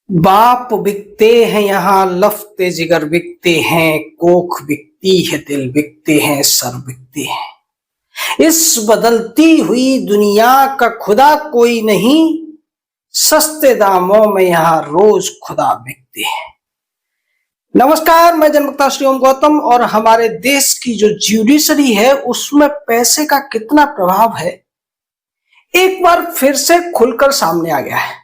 बाप बिकते हैं यहाँ, लफ्ते जिगर बिकते हैं, कोख बिकती है, दिल बिकते हैं, सर बिकते हैं। इस बदलती हुई दुनिया का खुदा कोई नहीं, सस्ते दामों में यहाँ रोज खुदा बिकते हैं। नमस्कार, मैं जनवक्ता श्री ओम गौतम। और हमारे देश की जो ज्यूडिशरी है उसमें पैसे का कितना प्रभाव है, एक बार फिर से खुलकर सामने आ गया है।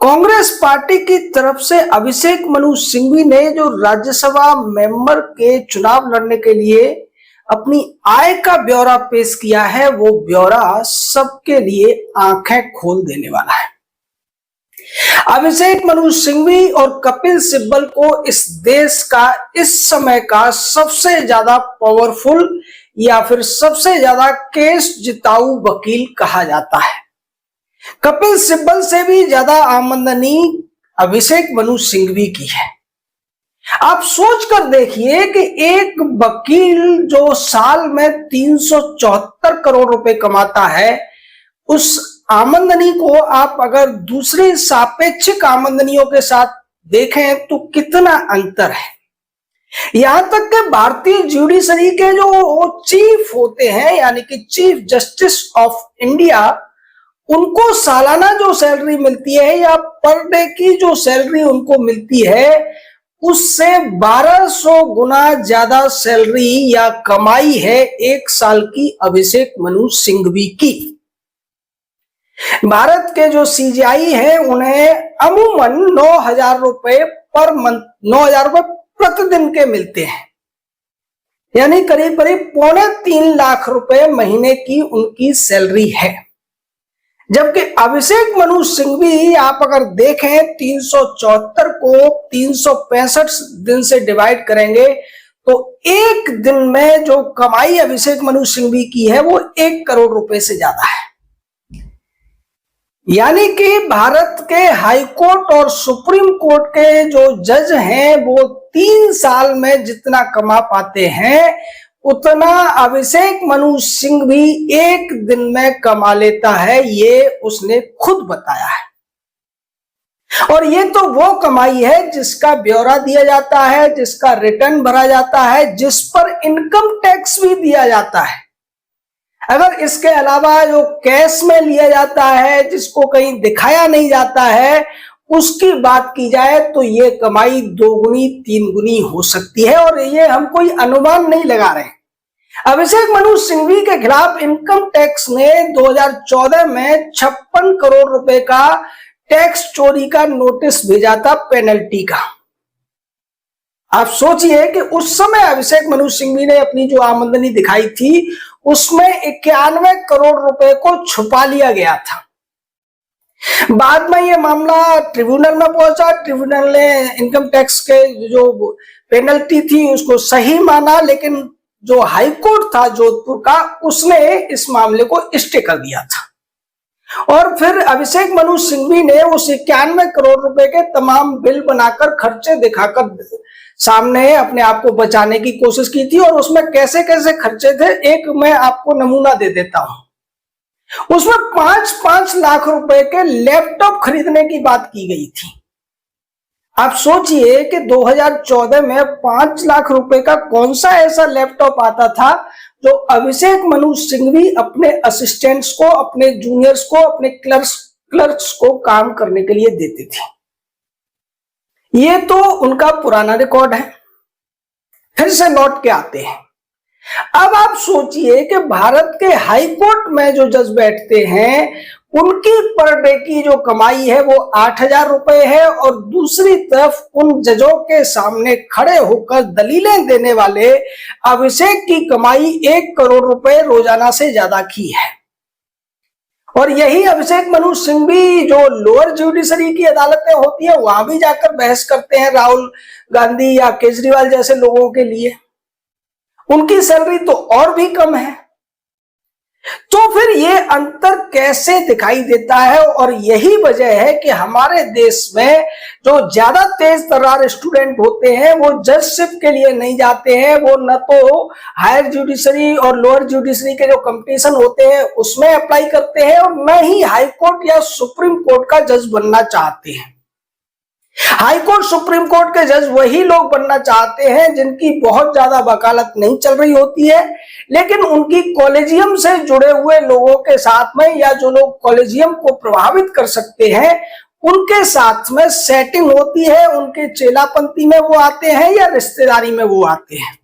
कांग्रेस पार्टी की तरफ से अभिषेक मनु सिंघवी ने जो राज्यसभा मेंबर के चुनाव लड़ने के लिए अपनी आय का ब्यौरा पेश किया है, वो ब्यौरा सबके लिए आंखें खोल देने वाला है। अभिषेक मनु सिंघवी और कपिल सिब्बल को इस देश का इस समय का सबसे ज्यादा पावरफुल या फिर सबसे ज्यादा केस जिताऊ वकील कहा जाता है। कपिल सिब्बल से भी ज्यादा आमदनी अभिषेक मनु सिंघवी की है। आप सोच कर देखिए कि एक वकील जो साल में 374 करोड़ रुपए कमाता है, उस आमदनी को आप अगर दूसरी सापेक्षिक आमदनियों के साथ देखें तो कितना अंतर है। यहां तक कि भारतीय ज्यूडिशरी के जो चीफ होते हैं, यानी कि चीफ जस्टिस ऑफ इंडिया, उनको सालाना जो सैलरी मिलती है या पर डे की जो सैलरी उनको मिलती है, उससे 1200 गुना ज्यादा सैलरी या कमाई है एक साल की अभिषेक मनु सिंघवी की। भारत के जो सीजीआई हैं उन्हें अमूमन 9,000 रुपए पर मंथ, 9,000 रुपए प्रतिदिन के मिलते हैं, यानी करीब करीब 3.25 लाख रुपए महीने की उनकी सैलरी है। जबकि अभिषेक मनु सिंघवी आप अगर देखें 374 को 365 दिन से डिवाइड करेंगे तो एक दिन में जो कमाई अभिषेक मनु सिंघवी की है वो 1 करोड़ रुपए से ज्यादा है। यानी कि भारत के हाई कोर्ट और सुप्रीम कोर्ट के जो जज हैं वो 3 साल में जितना कमा पाते हैं, उतना अभिषेक मनु सिंघवी एक दिन में कमा लेता है, ये उसने खुद बताया है। और ये तो वो कमाई है जिसका ब्यौरा दिया जाता है, जिसका रिटर्न भरा जाता है, जिस पर इनकम टैक्स भी दिया जाता है। अगर इसके अलावा जो कैश में लिया जाता है, जिसको कहीं दिखाया नहीं जाता है, उसकी बात की जाए तो ये कमाई 2 गुनी 3 गुनी हो सकती है। और ये हम कोई अनुमान नहीं लगा रहे। अभिषेक मनु सिंघवी के खिलाफ इनकम टैक्स ने 2014 में 56 करोड़ रुपए का टैक्स चोरी का नोटिस भेजा था, पेनल्टी का। आप सोचिए कि उस समय अभिषेक मनु सिंघवी ने अपनी जो आमदनी दिखाई थी उसमें 91 करोड़ रुपए को छुपा लिया गया था। बाद में ये मामला ट्रिब्यूनल में पहुंचा। ट्रिब्यूनल ने इनकम टैक्स के जो पेनल्टी थी उसको सही माना, लेकिन जो हाई कोर्ट था जोधपुर का, उसने इस मामले को स्टे कर दिया था। और फिर अभिषेक मनु सिंघवी ने उस 91 करोड़ रुपए के तमाम बिल बनाकर, खर्चे दिखाकर सामने अपने आप को बचाने की कोशिश की थी। और उसमें कैसे कैसे खर्चे थे, एक मैं आपको नमूना दे देता हूं। उसमें 5-5 लाख रुपए के लैपटॉप खरीदने की बात की गई थी। आप सोचिए कि 2014 में 5 लाख रुपए का कौन सा ऐसा लैपटॉप आता था जो अभिषेक मनु सिंघवी अपने असिस्टेंट्स को, अपने जूनियर्स को, अपने क्लर्क्स को काम करने के लिए देते थे। ये तो उनका पुराना रिकॉर्ड है। फिर से लौट के आते हैं। अब आप सोचिए कि भारत के हाई कोर्ट में जो जज बैठते हैं उनकी पर डे की जो कमाई है वो 8,000 रुपए है, और दूसरी तरफ उन जजों के सामने खड़े होकर दलीलें देने वाले अभिषेक की कमाई 1 करोड़ रुपए रोजाना से ज्यादा की है। और यही अभिषेक मनु सिंघवी जो लोअर ज्यूडिशरी की अदालतें होती है वहां भी जाकर बहस करते हैं राहुल गांधी या केजरीवाल जैसे लोगों के लिए। उनकी सैलरी तो और भी कम है। तो फिर ये अंतर कैसे दिखाई देता है? और यही वजह है कि हमारे देश में जो ज्यादा तेज तर्रार स्टूडेंट होते हैं वो जजशिप के लिए नहीं जाते हैं। वो न तो हायर जुडिशरी और लोअर जुडिशरी के जो कंपटीशन होते हैं उसमें अप्लाई करते हैं, और न ही हाई कोर्ट या सुप्रीम कोर्ट का जज बनना चाहते हैं। हाई कोर्ट सुप्रीम कोर्ट के जज वही लोग बनना चाहते हैं जिनकी बहुत ज्यादा वकालत नहीं चल रही होती है, लेकिन उनकी कॉलेजियम से जुड़े हुए लोगों के साथ में, या जो लोग कॉलेजियम को प्रभावित कर सकते हैं उनके साथ में सेटिंग होती है, उनके चेलापंथी में वो आते हैं या रिश्तेदारी में वो आते हैं।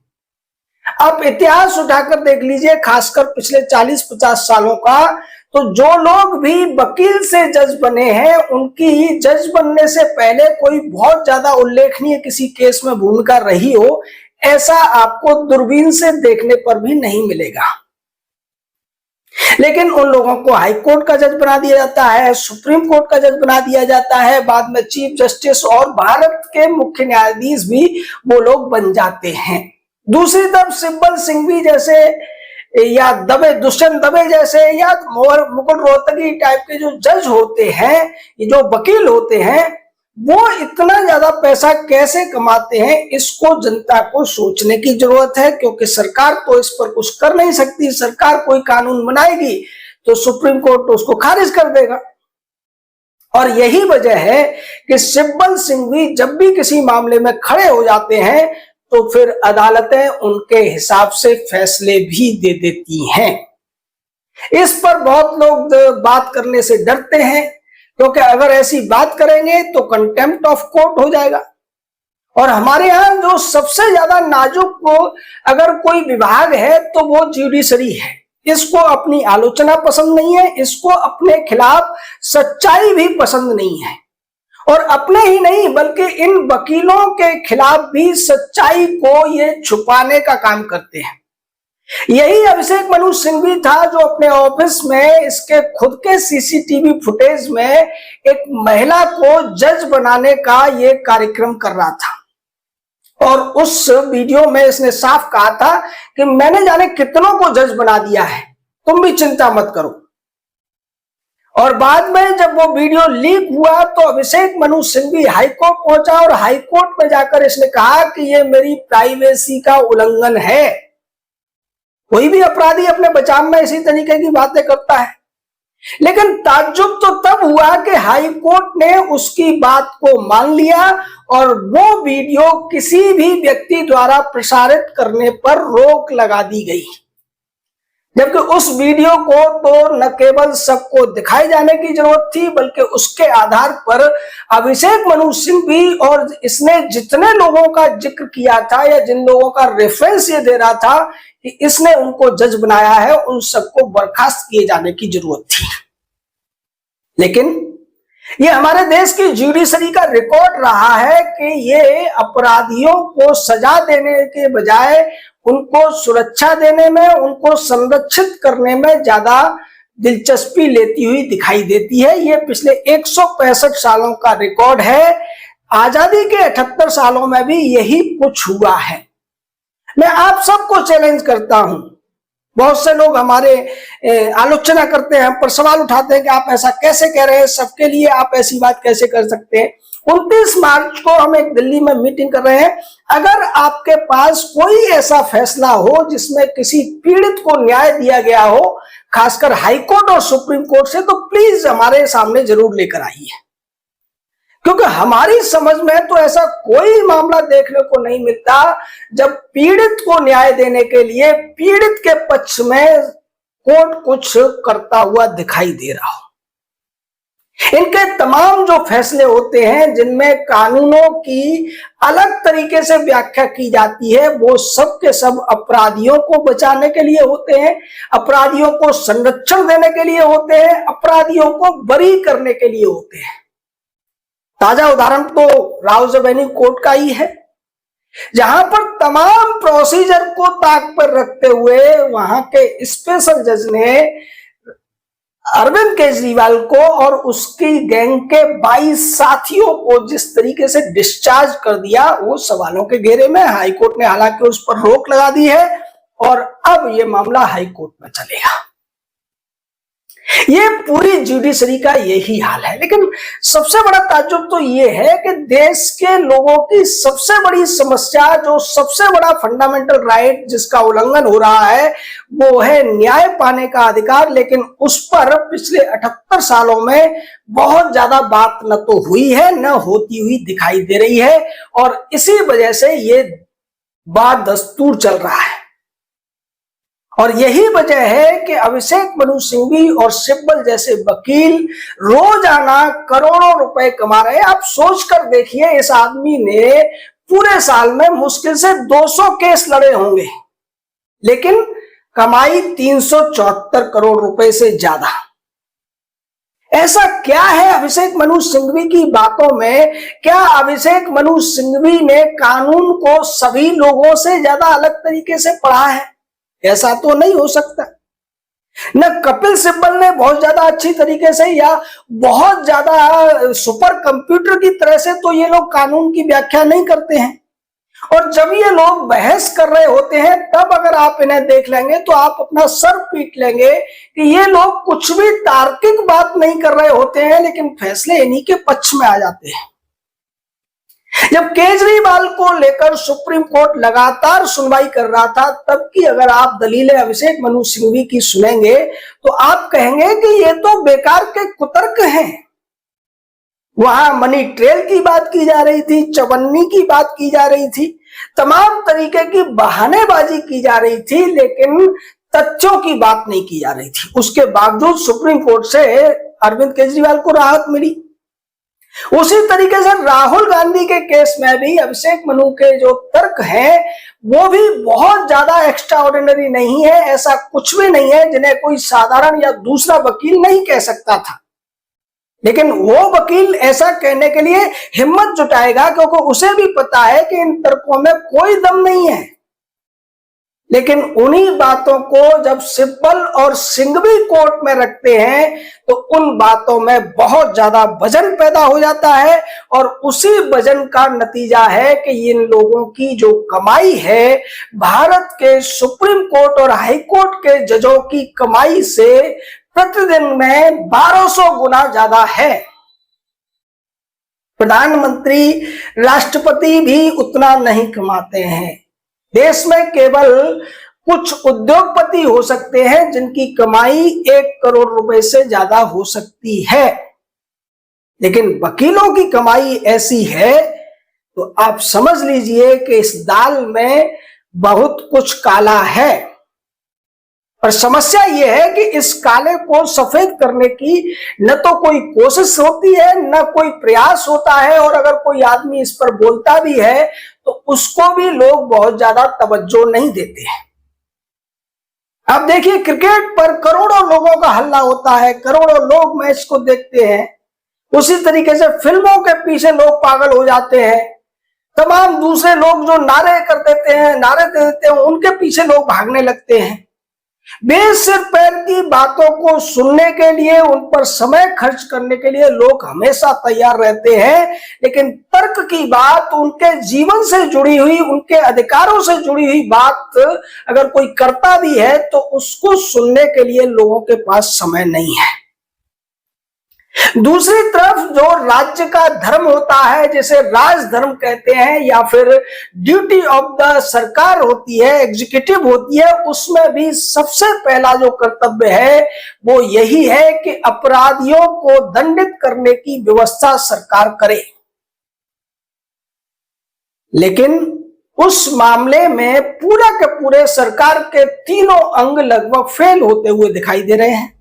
आप इतिहास उठाकर देख लीजिए, खासकर पिछले 40-50 सालों का, तो जो लोग भी वकील से जज बने हैं उनकी जज बनने से पहले कोई बहुत ज्यादा उल्लेखनीय किसी केस में भूमिका रही हो, ऐसा आपको दूरबीन से देखने पर भी नहीं मिलेगा। लेकिन उन लोगों को हाई कोर्ट का जज बना दिया जाता है, सुप्रीम कोर्ट का जज बना दिया जाता है, बाद में चीफ जस्टिस और भारत के मुख्य न्यायाधीश भी वो लोग बन जाते हैं। दूसरी तरफ सिब्बल सिंघवी जैसे या दुष्यंत दबे जैसे या मुकुल रोहतगी टाइप के जो जज होते हैं, ये जो वकील होते हैं, वो इतना ज्यादा पैसा कैसे कमाते हैं, इसको जनता को सोचने की जरूरत है, क्योंकि सरकार तो इस पर कुछ कर नहीं सकती। सरकार कोई कानून बनाएगी तो सुप्रीम कोर्ट तो उसको खारिज कर देगा। और यही वजह है कि सिब्बल सिंघवी जब भी किसी मामले में खड़े हो जाते हैं तो फिर अदालतें उनके हिसाब से फैसले भी दे देती हैं। इस पर बहुत लोग बात करने से डरते हैं, क्योंकि अगर ऐसी बात करेंगे तो कंटेम्प्ट ऑफ कोर्ट हो जाएगा। और हमारे यहाँ जो सबसे ज्यादा नाजुक को अगर कोई विभाग है तो वो ज्यूडिशरी है। इसको अपनी आलोचना पसंद नहीं है, इसको अपने खिलाफ सच्चाई भी पसंद नहीं है, और अपने ही नहीं बल्कि इन वकीलों के खिलाफ भी सच्चाई को ये छुपाने का काम करते हैं। यही अभिषेक मनु सिंघवी था जो अपने ऑफिस में इसके खुद के सीसीटीवी फुटेज में एक महिला को जज बनाने का ये कार्यक्रम कर रहा था, और उस वीडियो में इसने साफ कहा था कि मैंने जाने कितनों को जज बना दिया है, तुम भी चिंता मत करो। और बाद में जब वो वीडियो लीक हुआ तो अभिषेक मनु सिंघवी हाईकोर्ट पहुंचा, और हाईकोर्ट में जाकर इसने कहा कि ये मेरी प्राइवेसी का उल्लंघन है। कोई भी अपराधी अपने बचाव में इसी तरीके की बातें करता है, लेकिन ताज्जुब तो तब हुआ कि हाईकोर्ट ने उसकी बात को मान लिया और वो वीडियो किसी भी व्यक्ति द्वारा प्रसारित करने पर रोक लगा दी गई। जबकि उस वीडियो को तो न केवल सबको दिखाए जाने की जरूरत थी, बल्कि उसके आधार पर अभिषेक मनु सिंघवी और इसने जितने लोगों का जिक्र किया था या जिन लोगों का रेफरेंस ये दे रहा था कि इसने उनको जज बनाया है, उन सबको बर्खास्त किए जाने की जरूरत थी। लेकिन ये हमारे देश की ज्यूडिशरी का रिकॉर्ड रहा है कि ये अपराधियों को सजा देने के बजाय उनको सुरक्षा देने में, उनको संरक्षित करने में ज्यादा दिलचस्पी लेती हुई दिखाई देती है। ये पिछले 165 सालों का रिकॉर्ड है। आजादी के 78 सालों में भी यही कुछ हुआ है। मैं आप सबको चैलेंज करता हूं, बहुत से लोग हमारे आलोचना करते हैं, हम पर सवाल उठाते हैं कि आप ऐसा कैसे कह रहे हैं, सबके लिए आप ऐसी बात कैसे कर सकते हैं। 29 मार्च को हम एक दिल्ली में मीटिंग कर रहे हैं। अगर आपके पास कोई ऐसा फैसला हो जिसमें किसी पीड़ित को न्याय दिया गया हो, खासकर हाईकोर्ट और सुप्रीम कोर्ट से, तो प्लीज हमारे सामने जरूर लेकर आइए, क्योंकि हमारी समझ में तो ऐसा कोई मामला देखने को नहीं मिलता जब पीड़ित को न्याय देने के लिए पीड़ित के पक्ष में कोर्ट कुछ करता हुआ दिखाई दे रहा हो। इनके तमाम जो फैसले होते हैं जिनमें कानूनों की अलग तरीके से व्याख्या की जाती है, वो सब के सब अपराधियों को बचाने के लिए होते हैं, अपराधियों को संरक्षण देने के लिए होते हैं, अपराधियों को बरी करने के लिए होते हैं। ताजा उदाहरण तो राउज एवेन्यू कोर्ट का ही है, जहां पर तमाम प्रोसीजर को ताक पर रखते हुए वहां के स्पेशल जज ने अरविंद केजरीवाल को और उसकी गैंग के 22 साथियों को जिस तरीके से डिस्चार्ज कर दिया, वो सवालों के घेरे में। हाईकोर्ट ने हालांकि उस पर रोक लगा दी है और अब ये मामला हाईकोर्ट में चलेगा। ये पूरी जुडिशरी का यही हाल है। लेकिन सबसे बड़ा ताज्जुब तो ये है कि देश के लोगों की सबसे बड़ी समस्या, जो सबसे बड़ा फंडामेंटल राइट जिसका उल्लंघन हो रहा है, वो है न्याय पाने का अधिकार। लेकिन उस पर पिछले 78 सालों में बहुत ज्यादा बात न तो हुई है, न होती हुई दिखाई दे रही है, और इसी वजह से ये बदस्तूर चल रहा है। और यही वजह है कि अभिषेक मनु सिंघवी और सिब्बल जैसे वकील रोजाना करोड़ों रुपए कमा रहे हैं। आप सोच कर देखिए, इस आदमी ने पूरे साल में मुश्किल से 200 केस लड़े होंगे, लेकिन कमाई 374 करोड़ रुपए से ज्यादा। ऐसा क्या है अभिषेक मनु सिंघवी की बातों में? क्या अभिषेक मनु सिंघवी ने कानून को सभी लोगों से ज्यादा अलग तरीके से पढ़ा है? ऐसा तो नहीं हो सकता। न कपिल सिब्बल ने बहुत ज्यादा अच्छी तरीके से या बहुत ज्यादा सुपर कंप्यूटर की तरह से तो ये लोग कानून की व्याख्या नहीं करते हैं। और जब ये लोग बहस कर रहे होते हैं, तब अगर आप इन्हें देख लेंगे तो आप अपना सर पीट लेंगे कि ये लोग कुछ भी तार्किक बात नहीं कर रहे होते हैं, लेकिन फैसले इन्हीं के पक्ष में आ जाते हैं। जब केजरीवाल को लेकर सुप्रीम कोर्ट लगातार सुनवाई कर रहा था, तब की अगर आप दलीलें अभिषेक मनु सिंघवी की सुनेंगे तो आप कहेंगे कि ये तो बेकार के कुतर्क हैं। वहां मनी ट्रेल की बात की जा रही थी, चवन्नी की बात की जा रही थी, तमाम तरीके की बहानेबाजी की जा रही थी, लेकिन तथ्यों की बात नहीं की जा रही थी। उसके बावजूद सुप्रीम कोर्ट से अरविंद केजरीवाल को राहत मिली। उसी तरीके से राहुल गांधी के केस में भी अभिषेक मनु के जो तर्क हैं वो भी बहुत ज्यादा एक्स्ट्रा ऑर्डिनरी नहीं है। ऐसा कुछ भी नहीं है जिन्हें कोई साधारण या दूसरा वकील नहीं कह सकता था, लेकिन वो वकील ऐसा कहने के लिए हिम्मत जुटाएगा क्योंकि उसे भी पता है कि इन तर्कों में कोई दम नहीं है। लेकिन उन्हीं बातों को जब सिब्बल और सिंघवी कोर्ट में रखते हैं तो उन बातों में बहुत ज्यादा वजन पैदा हो जाता है, और उसी वजन का नतीजा है कि इन लोगों की जो कमाई है भारत के सुप्रीम कोर्ट और हाई कोर्ट के जजों की कमाई से प्रतिदिन में 1200 गुना ज्यादा है। प्रधानमंत्री, राष्ट्रपति भी उतना नहीं कमाते हैं। देश में केवल कुछ उद्योगपति हो सकते हैं जिनकी कमाई 1 करोड़ रुपए से ज्यादा हो सकती है, लेकिन वकीलों की कमाई ऐसी है तो आप समझ लीजिए कि इस दाल में बहुत कुछ काला है। और समस्या यह है कि इस काले को सफेद करने की न तो कोई कोशिश होती है, न कोई प्रयास होता है, और अगर कोई आदमी इस पर बोलता भी है तो उसको भी लोग बहुत ज्यादा तवज्जो नहीं देते हैं। अब देखिए, क्रिकेट पर करोड़ों लोगों का हल्ला होता है, करोड़ों लोग मैच को देखते हैं। उसी तरीके से फिल्मों के पीछे लोग पागल हो जाते हैं। तमाम दूसरे लोग जो नारे कर देते हैं, नारे दे देते हैं, उनके पीछे लोग भागने लगते हैं। बेसिर पैर की बातों को सुनने के लिए, उन पर समय खर्च करने के लिए लोग हमेशा तैयार रहते हैं, लेकिन तर्क की बात, उनके जीवन से जुड़ी हुई, उनके अधिकारों से जुड़ी हुई बात अगर कोई करता भी है तो उसको सुनने के लिए लोगों के पास समय नहीं है। दूसरी तरफ जो राज्य का धर्म होता है, जिसे राजधर्म कहते हैं, या फिर ड्यूटी ऑफ द सरकार होती है, एग्जीक्यूटिव होती है, उसमें भी सबसे पहला जो कर्तव्य है वो यही है कि अपराधियों को दंडित करने की व्यवस्था सरकार करे। लेकिन उस मामले में पूरा के पूरे सरकार के तीनों अंग लगभग फेल होते हुए दिखाई दे रहे हैं।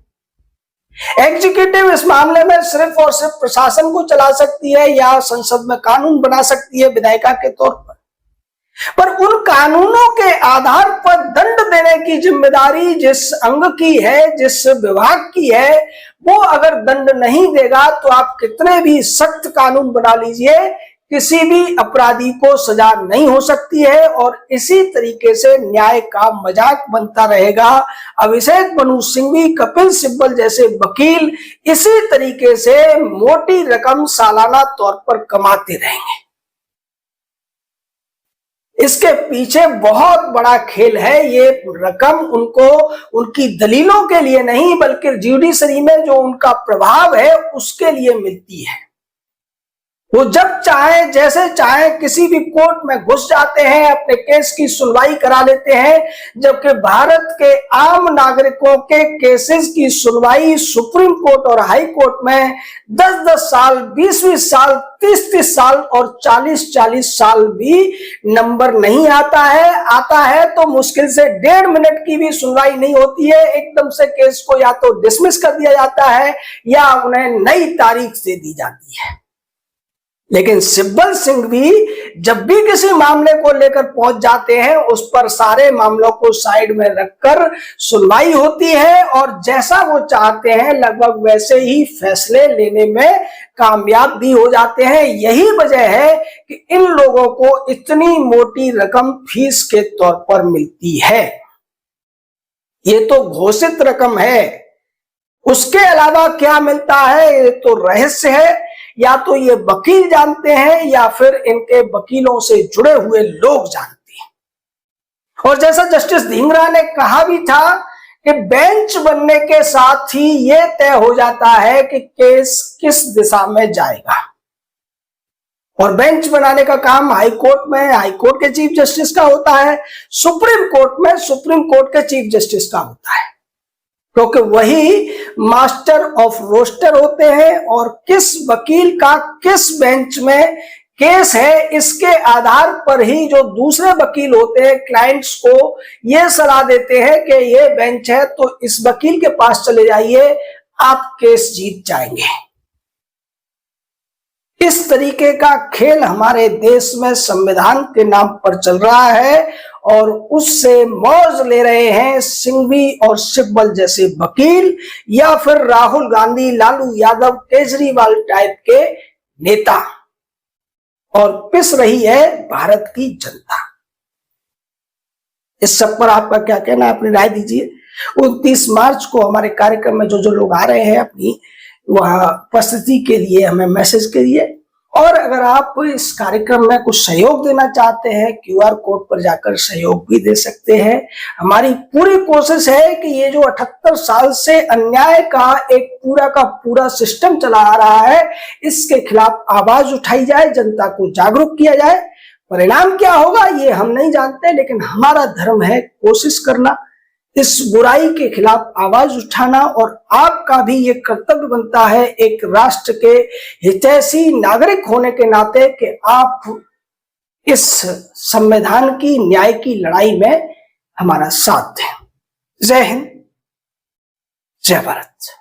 एग्जीक्यूटिव इस मामले में सिर्फ और सिर्फ प्रशासन को चला सकती है या संसद में कानून बना सकती है विधायिका के तौर पर उन कानूनों के आधार पर दंड देने की जिम्मेदारी जिस अंग की है, जिस विभाग की है, वो अगर दंड नहीं देगा तो आप कितने भी सख्त कानून बना लीजिए, किसी भी अपराधी को सजा नहीं हो सकती है, और इसी तरीके से न्याय का मजाक बनता रहेगा। अभिषेक मनु सिंघवी, कपिल सिब्बल जैसे वकील इसी तरीके से मोटी रकम सालाना तौर पर कमाते रहेंगे। इसके पीछे बहुत बड़ा खेल है। ये रकम उनको उनकी दलीलों के लिए नहीं बल्कि ज्यूडिशरी में जो उनका प्रभाव है उसके लिए मिलती है। वो जब चाहे जैसे चाहे किसी भी कोर्ट में घुस जाते हैं, अपने केस की सुनवाई करा लेते हैं, जबकि भारत के आम नागरिकों के केसेस की सुनवाई सुप्रीम कोर्ट और हाई कोर्ट में 10-10 साल, 20-20 साल, 30-30 साल और 40-40 साल भी नंबर नहीं आता है। आता है तो मुश्किल से 1.5 मिनट की भी सुनवाई नहीं होती है। एकदम से केस को या तो डिसमिस कर दिया जाता है या उन्हें नई तारीख दे दी जाती है। लेकिन सिब्बल सिंह भी जब भी किसी मामले को लेकर पहुंच जाते हैं, उस पर सारे मामलों को साइड में रखकर सुनवाई होती है और जैसा वो चाहते हैं लगभग वैसे ही फैसले लेने में कामयाब भी हो जाते हैं। यही वजह है कि इन लोगों को इतनी मोटी रकम फीस के तौर पर मिलती है। ये तो घोषित रकम है, उसके अलावा क्या मिलता है ये तो रहस्य है। या तो ये वकील जानते हैं या फिर इनके वकीलों से जुड़े हुए लोग जानते हैं। और जैसा जस्टिस ढींगरा ने कहा भी था कि बेंच बनने के साथ ही ये तय हो जाता है कि केस किस दिशा में जाएगा। और बेंच बनाने का काम हाई कोर्ट में हाई कोर्ट के चीफ जस्टिस का होता है, सुप्रीम कोर्ट में सुप्रीम कोर्ट के चीफ जस्टिस का होता है, क्योंकि वही मास्टर ऑफ रोस्टर होते हैं। और किस वकील का किस बेंच में केस है, इसके आधार पर ही जो दूसरे वकील होते हैं क्लाइंट्स को ये सलाह देते हैं कि ये बेंच है तो इस वकील के पास चले जाइए, आप केस जीत जाएंगे। इस तरीके का खेल हमारे देश में संविधान के नाम पर चल रहा है और उससे मौज ले रहे हैं सिंघवी और सिब्बल जैसे वकील या फिर राहुल गांधी, लालू यादव, केजरीवाल टाइप के नेता, और पिस रही है भारत की जनता। इस सब पर आपका क्या कहना है, अपनी राय दीजिए। 29 मार्च को हमारे कार्यक्रम में जो लोग आ रहे हैं अपनी वहां उपस्थिति के लिए हमें मैसेज करिए। और अगर आप इस कार्यक्रम में कुछ सहयोग देना चाहते हैं, QR कोड पर जाकर सहयोग भी दे सकते हैं। हमारी पूरी कोशिश है कि ये जो 78 साल से अन्याय का एक पूरा का पूरा सिस्टम चला आ रहा है, इसके खिलाफ आवाज उठाई जाए, जनता को जागरूक किया जाए। परिणाम क्या होगा ये हम नहीं जानते, लेकिन हमारा धर्म है कोशिश करना, इस बुराई के खिलाफ आवाज उठाना। और आपका भी ये कर्तव्य बनता है एक राष्ट्र के हितैषी नागरिक होने के नाते कि आप इस संविधान की न्याय की लड़ाई में हमारा साथ दें। जय हिंद, जय भारत।